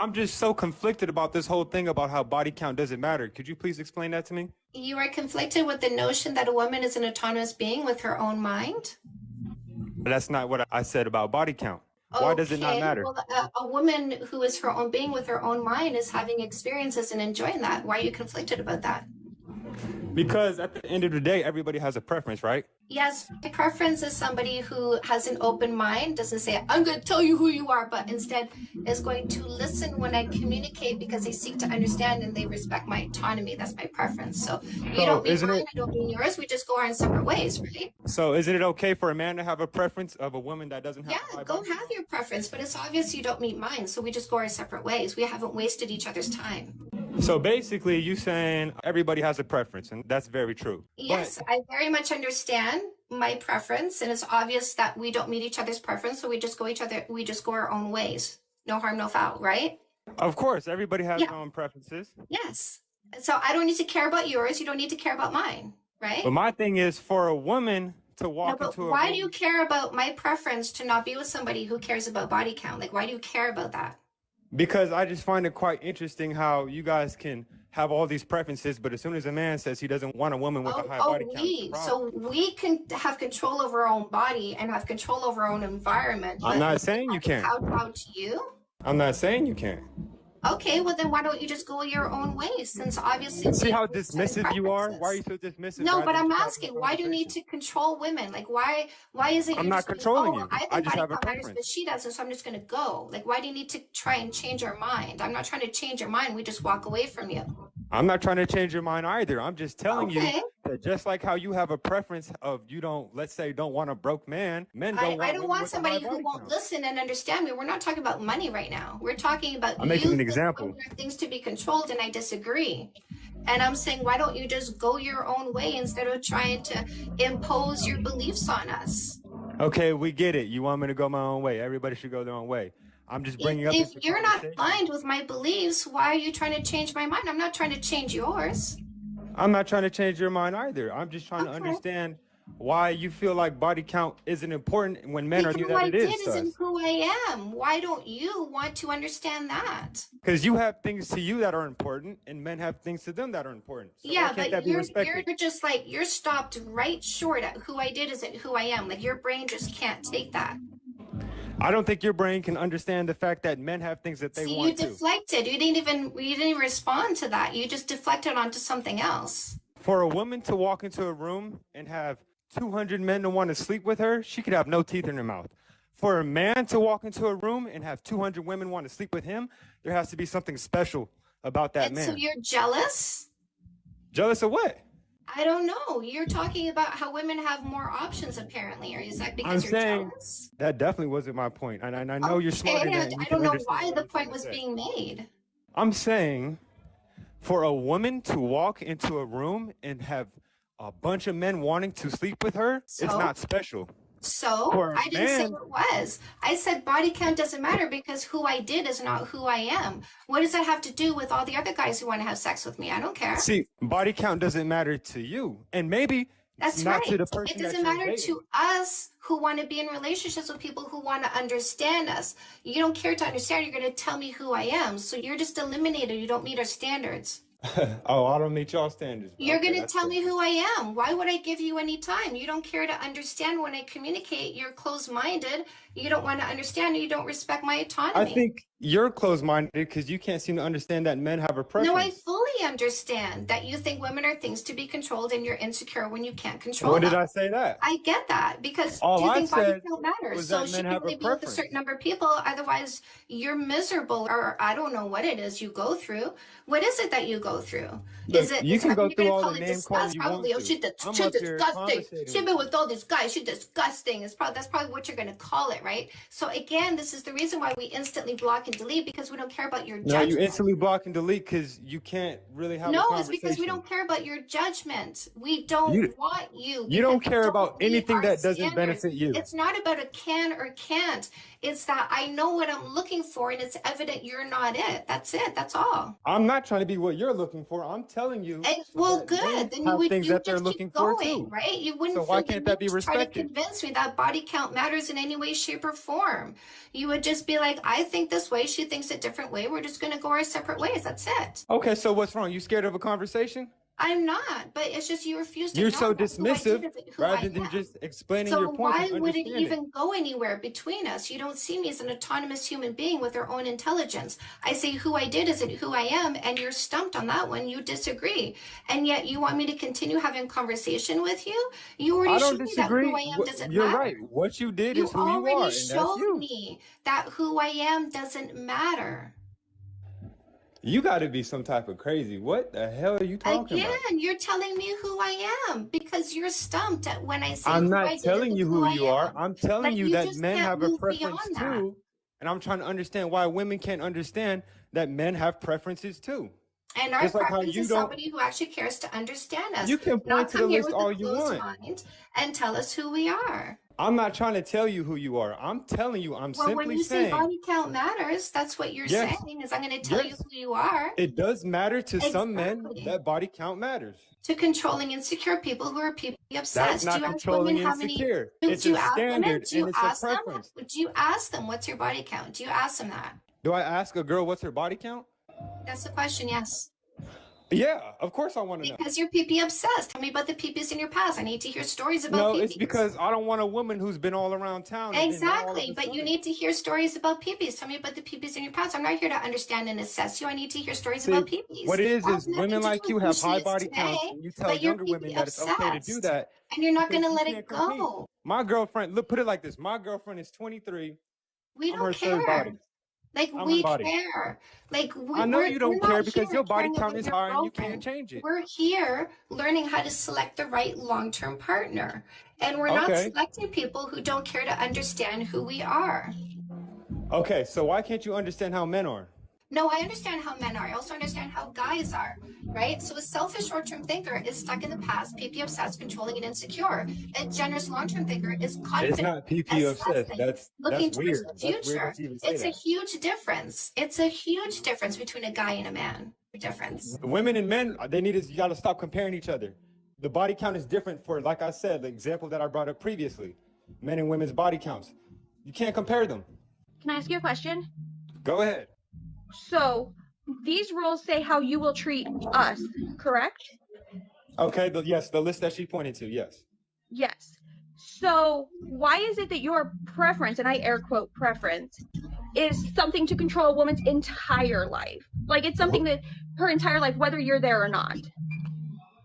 I'm just so conflicted about this whole thing about how body count doesn't matter. Could you please explain that to me? You are conflicted with the notion that a woman is an autonomous being with her own mind? But that's not what I said about body count. Why does it not matter? Well, a woman who is her own being with her own mind is having experiences and enjoying that. Why are you conflicted about that? Because at the end of the day, everybody has a preference, right? Yes, my preference is somebody who has an open mind, doesn't say, I'm going to tell you who you are, but instead is going to listen when I communicate because they seek to understand and they respect my autonomy. That's my preference. So you don't mean mine, I don't mean yours. We just go our separate ways, right? So isn't it okay for a man to have a preference of a woman that doesn't have Yeah, go have your preference, but it's obvious you don't meet mine. So we just go our separate ways. We haven't wasted each other's time. So basically, you saying everybody has a preference, and that's very true. Yes, I very much understand my preference, and it's obvious that we don't meet each other's preference, so we just go our own ways. No harm, no foul, right? Of course, everybody has their own preferences. Yes. So I don't need to care about yours. You don't need to care about mine, right? But my thing is for a woman to walk into a room. Why do you care about my preference to not be with somebody who cares about body count? Like, why do you care about that? Because I just find it quite interesting how you guys can have all these preferences, but as soon as a man says he doesn't want a woman with a high body count. So we can have control over our own body and have control over our own environment. I'm not saying you can't. How to you? I'm not saying you can't. Okay, well then why don't you just go your own way? Since obviously see how dismissive you are? Why are you so dismissive? No, but I'm asking, why do you need to control women? Like why is it I'm not controlling you. I just have a preference. But she doesn't, so I'm just gonna go. Like why do you need to try and change our mind? I'm not trying to change your mind, we just walk away from you. I'm not trying to change your mind either. I'm just telling you that just like how you have a preference of you don't, let's say, don't want a broke man, men don't want. I don't want somebody who won't listen and understand me. We're not talking about money right now. We're talking about I'm making an example. Things to be controlled, and I disagree. And I'm saying, why don't you just go your own way instead of trying to impose your beliefs on us? Okay, we get it. You want me to go my own way. Everybody should go their own way. I'm just bringing up. If you're not aligned with my beliefs, why are you trying to change my mind? I'm not trying to change yours. I'm not trying to change your mind either. I'm just trying to understand why you feel like body count isn't important when men are new that it is. Who I did isn't who I am. Why don't you want to understand that? Because you have things to you that are important, and men have things to them that are important. So yeah, but you're just like, you're stopped right short at who I did isn't who I am. Like your brain just can't take that. I don't think your brain can understand the fact that men have things that they want to. You deflected. You didn't even respond to that. You just deflected onto something else. For a woman to walk into a room and have 200 men to want to sleep with her, she could have no teeth in her mouth. For a man to walk into a room and have 200 women want to sleep with him, there has to be something special about that man. So you're jealous? Jealous of what? I don't know. You're talking about how women have more options, apparently. Or is that because you're jealous? That definitely wasn't my point. And I know you're smarter than I don't know why the point was being made. I'm saying for a woman to walk into a room and have a bunch of men wanting to sleep with her, it's not special. So I didn't say it was. I said body count doesn't matter because who I did is not who I am. What does that have to do with all the other guys who want to have sex with me? I don't care. See, body count doesn't matter to you. And maybe that's not right. To the person it doesn't matter to us who want to be in relationships with people who want to understand us. You don't care to understand. You're going to tell me who I am. So you're just eliminated. You don't meet our standards. Oh, I don't meet y'all standards. You're going to tell me who I am. Why would I give you any time? You don't care to understand when I communicate. You're closed-minded. You don't want to understand. You don't respect my autonomy. I think you're closed-minded because you can't seem to understand that men have a preference. No, I fully understand that you think women are things to be controlled and you're insecure when you can't control them. When did I say that? I get that because you think body count matters. So she can only be with a certain number of people. Otherwise, you're miserable, or I don't know what it is you go through. What is it that you go through? Look, you can go through all the name calling you want to. She's disgusting. She's been with all this guy. She's disgusting. That's probably what you're going to call it, right? So again, this is the reason why we instantly block and delete, because we don't care about your judgment. No, you instantly block and delete because you can't really have a conversation. No, it's because we don't care about your judgment. We don't want you. You don't care about anything that doesn't benefit you. It's not about a can or can't. It's that I know what I'm looking for and it's evident you're not it. That's it. That's all. I'm not trying to be what you're looking for. I'm telling you And, well, that men good. Then have things you that they're just keep looking for going, too. right? You So wouldn't why feel the can't that need be to try to respected? convince me that body count matters in any way, shape, or form. You would just be like, I think this way, she thinks a different way. We're just gonna go our separate ways. That's it. Okay, so what's wrong? You scared of a conversation? I'm not, but it's just you refuse to You're so acknowledge who I dismissive did, who I rather than am. just explaining So your point why and would it understanding. even go anywhere between us? You don't see me as an autonomous human being with their own intelligence. I say who I did isn't who I am, and you're stumped on that one. You disagree. And yet you want me to continue having conversation with you? You I already don't showed me that who disagree. I am doesn't You're matter. right. What you did You is who you already are, and that's showed you. me that who I am doesn't matter. You got to be some type of crazy. What the hell are you talking about? Again, you're telling me who I am because you're stumped at when I say I'm who I not did telling isn't you who who I you are. am. I'm telling Like you you that just men can't have a move preference beyond that. too, and I'm trying to understand why women can't understand that men have preferences too. And our Just like how preference you is don't. somebody who actually cares to understand us, You can point not to the come here list with a all you closed want. mind and tell us who we are. I'm not trying to tell you who you are. I'm telling you, I'm Well, when simply you say saying, body count matters, that's what you're yes, saying is I'm going to tell you yes, who you are. it does matter to some men Exactly. that body count matters. To controlling insecure people who are people That's obsessed. Do not you ask controlling women how many? insecure. Do It's you a ask women? standard Do you and it's a ask them? preference. Do you ask them what's your body count? Do you ask them that? Do I ask a girl what's her body count? That's the question. Yes. Yeah, of course I want to know. Because you're pee-pee obsessed. Tell me about the pee-pees in your past. I need to hear stories about No, pee-pees. it's because I don't want a woman who's been all around town and then now all of Exactly, a but you sudden. need to hear stories about peepees. Tell me about the peepees in your past. I'm not here to understand and assess you. I need to hear stories See, about peepees. what it That has is nothing women to do like with you who have she high is body today, counts, and you tell but you're younger women pee-pee that it's okay to do obsessed, that and you're not because going to you let it can't compete. go. My girlfriend, look, put it like this: my girlfriend is 23. We I'm don't her third care. body. Like I'm her we body. care. Like I know you we're don't not care here because your body caring count about is your high and you can't girlfriend. change it. We're here learning how to select the right long-term partner. And we're not Okay. selecting people who don't care to understand who we are. Okay, so why can't you understand how men are? No, I understand how men are. I also understand how guys are, right? So a selfish short-term thinker is stuck in the past, PP obsessed, controlling and insecure. A generous long-term thinker is It's confident, not PP obsessed. assessing, That's looking towards weird. the That's weird future. that you even say It's a that. huge difference. It's a huge difference between a guy and a man. Difference. Women and men, they need to, you got to stop comparing each other. The body count is different for, like I said, the example that I brought up previously. Men and women's body counts. You can't compare them. Can I ask you a question? Go ahead. So, these rules say how you will treat us, correct? Okay, yes, the list that she pointed to, yes. Yes. So, why is it that your preference, and I air quote preference, is something to control a woman's entire life? Like it's something that her entire life, whether you're there or not.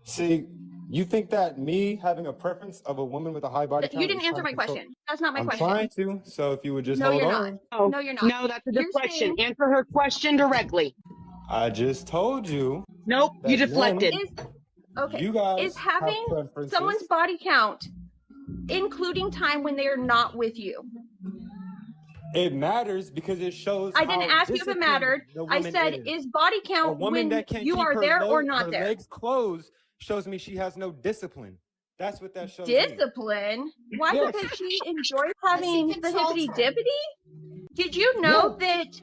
See, you think that me having a preference of a woman with a high body count You didn't is answer trying my to control? question. That's not my I'm question. trying to, so if you would just No, hold you're on. not. Oh, No, you're not. no, that's a You're deflection. saying Answer her question directly. I just told you Nope, you that men, deflected. okay. you guys Is have having preferences. someone's body count, including time when they are not with you. It matters because it shows. I didn't how ask you if it disciplined mattered. the I woman said, is body A count woman when that can't you keep are her, there or not her there? legs closed shows me she has no discipline. That's what that shows me. Discipline? Why? Yes. Because she enjoys Because he having the controls hippity her. dippity? Did you know that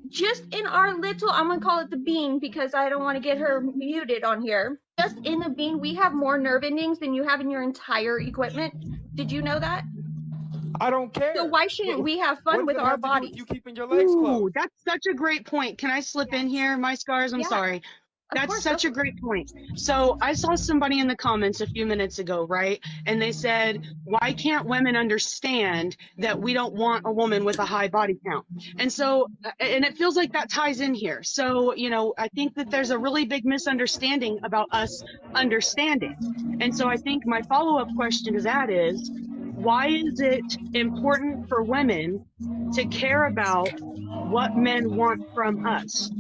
just in our little, I'm going to call it the bean because I don't want to get her muted on here. Just in the bean, we have more nerve endings than you have in your entire equipment. Did you know that? I don't care. So why shouldn't we have fun with What does it our have to do with bodies? you keeping your legs Ooh, closed? that's such a great point. Can I slip in Yes. here, my scars? I'm Yeah. sorry. Of That's course, such go a for it. great point. So I saw somebody in the comments a few minutes ago, right? And they said, why can't women understand that we don't want a woman with a high body count? And so, and it feels like that ties in here. So, you know, I think that there's a really big misunderstanding about us understanding. And so I think my follow-up question to that is, why is it important for women to care about what men want from us?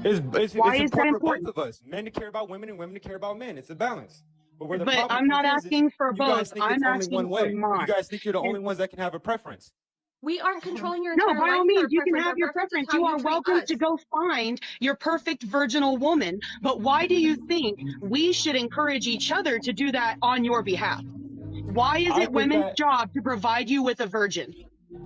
It's Why is that important for both important? of us. Men to care about women and women to care about men. It's a balance. But where the But problem I'm not comes is asking for you guys both. think I'm it's only asking one for way. You mine. guys think you're the And only ones that can have a preference. We aren't controlling your no, entire by life all with our means, you can preference. have Our your preference is preference. how You you are treat welcome us. to go find your perfect virginal woman. But why do you think we should encourage each other to do that on your behalf? Why is I it think women's that job to provide you with a virgin?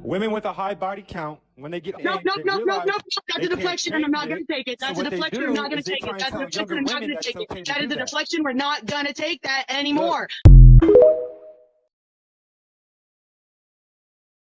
Women with a high body count, when they get No, age, no, they no, no, realize no, no. they That's a can't deflection, and I'm not take going it. to take it. So That's a what they deflection. do I'm not going is to they take try it. and That's a tell deflection. younger I'm not women going that to it's take it. okay to That is do a that. deflection. We're not going to take that Look, anymore.